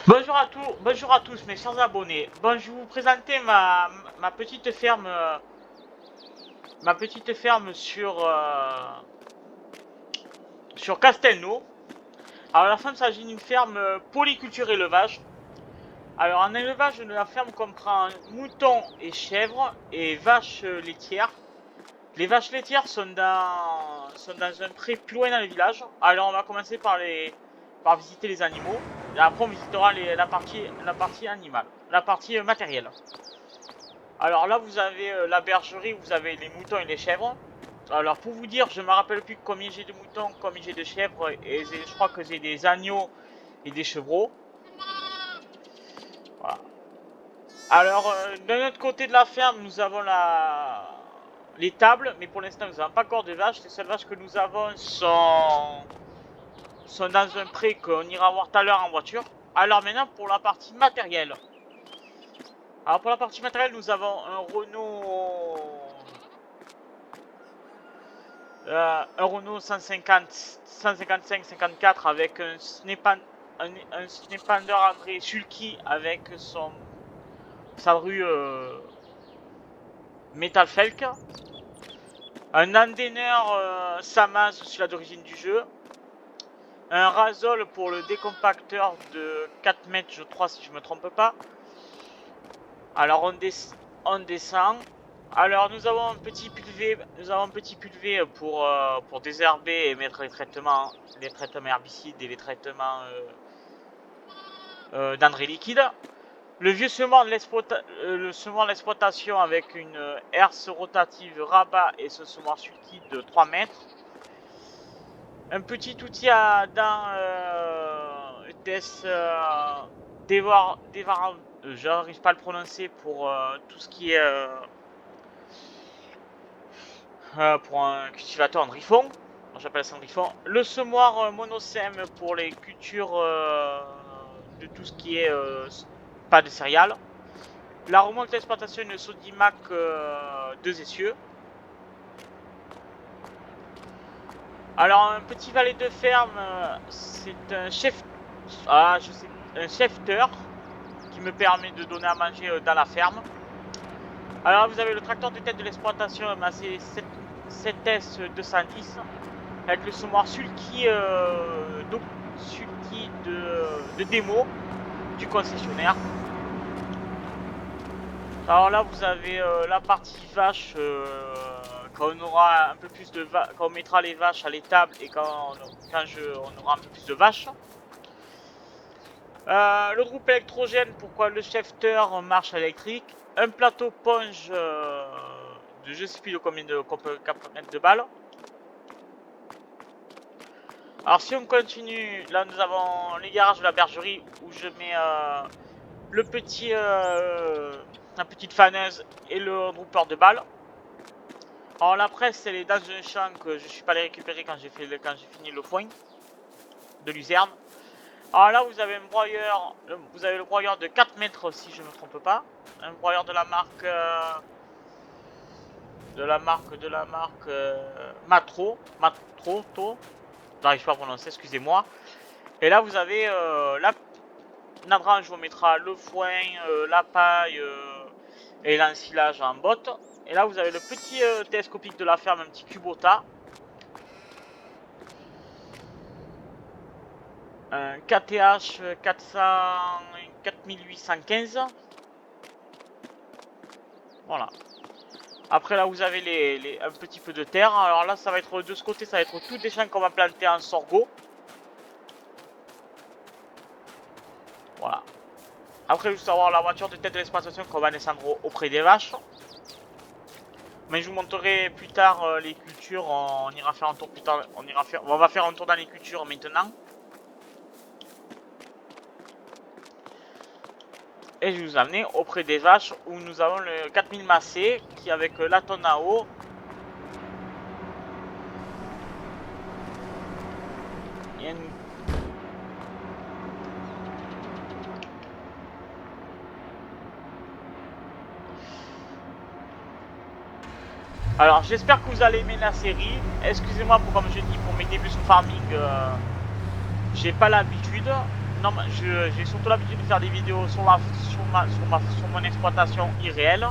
Bonjour à tous mes chers abonnés. Bon, je vais vous présenter ma petite ferme, sur Castelnau. Alors la ferme s'agit d'une ferme polyculture élevage. Alors en élevage, la ferme comprend moutons et chèvres et vaches laitières. Les vaches laitières sont dans un pré plus loin dans le village. Alors on va commencer par visiter les animaux. Et après on visitera la partie animale, la partie matérielle. Alors là vous avez la bergerie, vous avez les moutons et les chèvres. Alors pour vous dire, je me rappelle plus combien j'ai de moutons, combien j'ai de chèvres, et je crois que j'ai des agneaux et des chevreaux. Voilà. Alors de notre côté de la ferme, nous avons les tables, mais pour l'instant nous n'avons pas encore de vaches. Les seules vaches que nous avons sont dans un pré qu'on ira voir tout à l'heure en voiture. Alors maintenant pour la partie matérielle. Alors pour la partie matérielle, nous avons un Renault 155-54 avec un Snapender André Sulky avec sa rue Metal Felk. Un Andener Samaz, celui-là d'origine du jeu. Un Razol pour le décompacteur de 4 mètres, je crois, si je me trompe pas. Alors on descend. Alors nous avons un petit pulvé pour désherber et mettre les traitements herbicides et les traitements d'engrais liquide. Le vieux semoir de l'exploitation avec une herse rotative rabat et ce semoir sulky de 3 mètres. Un petit outil à dents j'arrive pas à le prononcer pour tout ce qui est pour un cultivateur en griffon. J'appelle ça un griffon. Le semoir monocème pour les cultures de tout ce qui est pas de céréales. La remorque d'exploitation de Sodimac 2 essieux. Alors un petit valet de ferme, c'est un un chefteur qui me permet de donner à manger dans la ferme. Alors vous avez le tracteur de tête de l'exploitation Massey 7S 210 avec le semoir sulky de démo du concessionnaire. Alors là vous avez la partie vache quand on aura un peu plus de quand on mettra les vaches à l'étable et quand on aura un peu plus de vaches. Le groupe électrogène, pourquoi le shifter marche électrique. Un plateau ponge de je sais plus de combien de mètres de balles. Alors si on continue, là nous avons les garages de la bergerie où je mets la petite faneuse et le dropper de balles. Alors la presse elle est dans un champ que je suis pas allé récupérer quand j'ai fini le foin de luzerne. Alors là vous avez un broyeur, vous avez le broyeur de 4 mètres si je ne me trompe pas. Un broyeur de la marque Matro, j'arrive pas à prononcer, excusez-moi. Et là vous avez la Nadrange vous mettra le foin, la paille et l'ensilage en botte. Et là vous avez le petit télescopique de la ferme, un petit Kubota. Un KTH 4815. Voilà. Après là vous avez un petit peu de terre. Alors là ça va être de ce côté, ça va être tous des champs qu'on va planter en sorgho. Voilà. Après juste avoir la voiture de tête de l'exploitation qu'on va descendre auprès des vaches. Mais je vous montrerai plus tard les cultures, on ira faire un tour plus tard, on va faire un tour dans les cultures maintenant. Et je vais vous amener auprès des vaches où nous avons le 4000 Massey qui avec la tonne à eau. Alors j'espère que vous allez aimer la série. Excusez-moi pour comme je dis pour mes débuts sur farming, j'ai pas l'habitude. non, j'ai surtout l'habitude de faire des vidéos sur mon exploitation irréelle.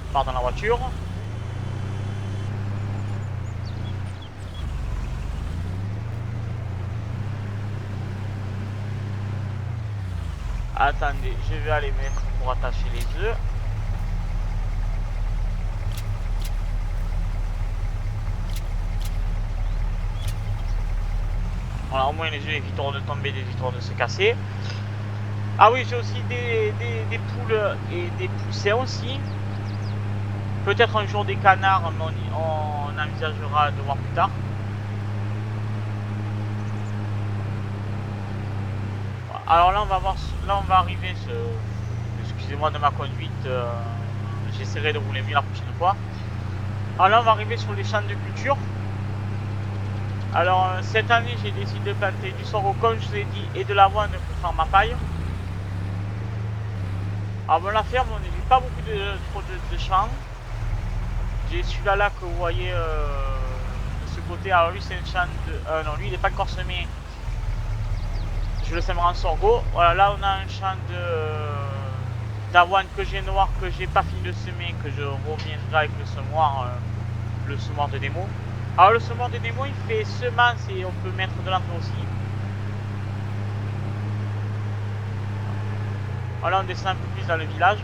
Je pars dans la voiture. Attendez, je vais aller mettre pour attacher les œufs. Voilà, au moins les œufs éviteront de tomber, éviteront de se casser. Ah oui, j'ai aussi des poules et des poussins aussi. Peut-être un jour des canards, mais on envisagera de voir plus tard. Alors là, on va voir, là on va arriver. Excusez-moi de ma conduite. J'essaierai de rouler mieux la prochaine fois. Alors là, on va arriver sur les champs de culture. Alors cette année, j'ai décidé de planter du sorgho, comme je vous ai dit, et de l'avoine pour faire ma paille. Alors bon, la ferme, on n'a pas beaucoup de champs. J'ai celui-là là que vous voyez de ce côté. Alors lui, c'est un champ de... non, lui, il n'est pas encore semé. Je le sèmerai en sorgho. Voilà, là, on a un champ d'avoine que j'ai noir, que j'ai pas fini de semer, que je reviendrai avec le semoir de démo. Alors le semoir de démo, il fait semence et on peut mettre de l'engrais aussi. Voilà, on descend un peu plus dans le village.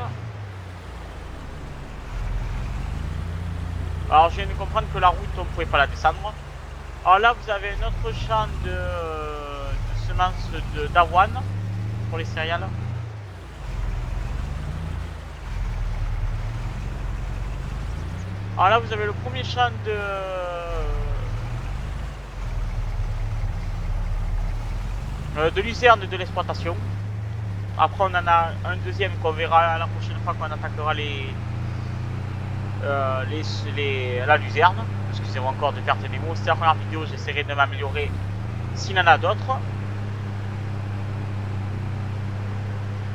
Alors je viens de comprendre que la route, on ne pouvait pas la descendre. Alors là, vous avez un autre champ de semences d'avoine pour les céréales. Alors là, vous avez le premier champ de luzerne de l'exploitation. Après, on en a un deuxième qu'on verra la prochaine fois qu'on attaquera la luzerne. Excusez-moi encore de perdre les mots. C'est la première vidéo, j'essaierai de m'améliorer s'il y en a d'autres.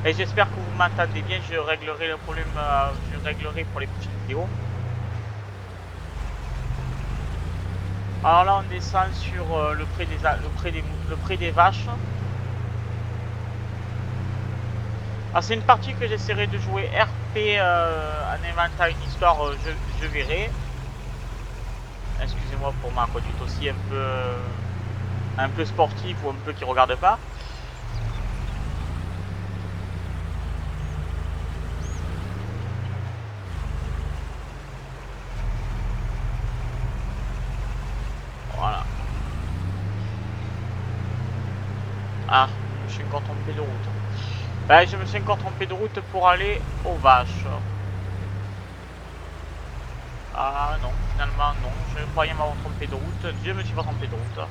Et j'espère que vous m'entendez bien. Je réglerai le problème, je réglerai pour les prochaines vidéos. Alors là, on descend sur le pré des vaches. Alors c'est une partie que j'essaierai de jouer RP en inventant une histoire, je verrai. Excusez-moi pour ma conduite aussi un peu sportive ou un peu qui regarde pas. Voilà. Ah, je me suis encore trompé de route. Ben, je me suis encore trompé de route pour aller aux vaches. Ah non, finalement non, je croyais m'avoir trompé de route, je me suis pas trompé de route.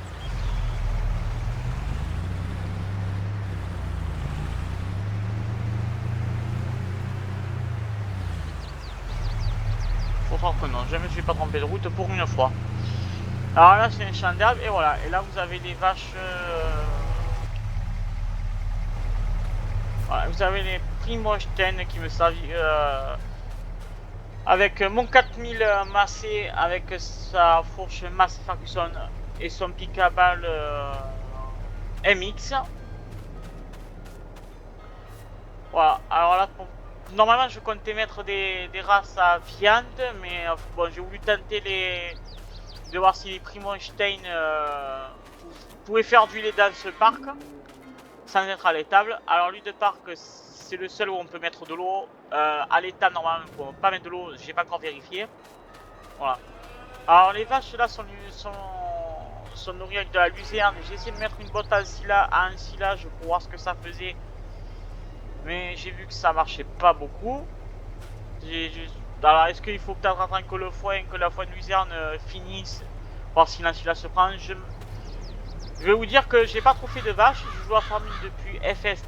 Faut croire que non, je me suis pas trompé de route pour une fois. Alors là c'est un champ d'herbe et voilà, et là vous avez les vaches... Voilà, vous avez les Primostein qui me servent... avec mon 4000 massé, avec sa fourche Massey Ferguson et son pic à balle MX. Voilà, alors là, normalement je comptais mettre des races à viande, mais bon, j'ai voulu tenter de voir si les Primostein pouvaient faire du lait dans ce parc, sans être à l'étable. Alors lui de parc, c'est le seul où on peut mettre de l'eau. À l'étable, normalement, on ne peut pas mettre de l'eau, j'ai pas encore vérifié. Voilà. Alors les vaches là sont nourries avec de la luzerne. J'ai essayé de mettre une botte à un silage pour voir ce que ça faisait. Mais j'ai vu que ça marchait pas beaucoup. Alors est-ce qu'il faut peut-être attendre que la foin de luzerne finisse, voir si l'ensilage se prend. Je vais vous dire que j'ai pas trop fait de vaches. Je joue à Farming depuis FS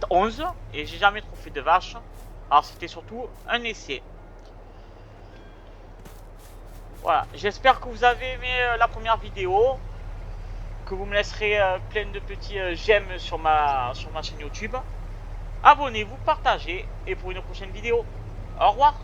11 et j'ai jamais trop fait de vaches. Alors c'était surtout un essai. Voilà, j'espère que vous avez aimé la première vidéo, que vous me laisserez plein de petits j'aime sur ma chaîne YouTube. Abonnez-vous, partagez et pour une prochaine vidéo. Au revoir.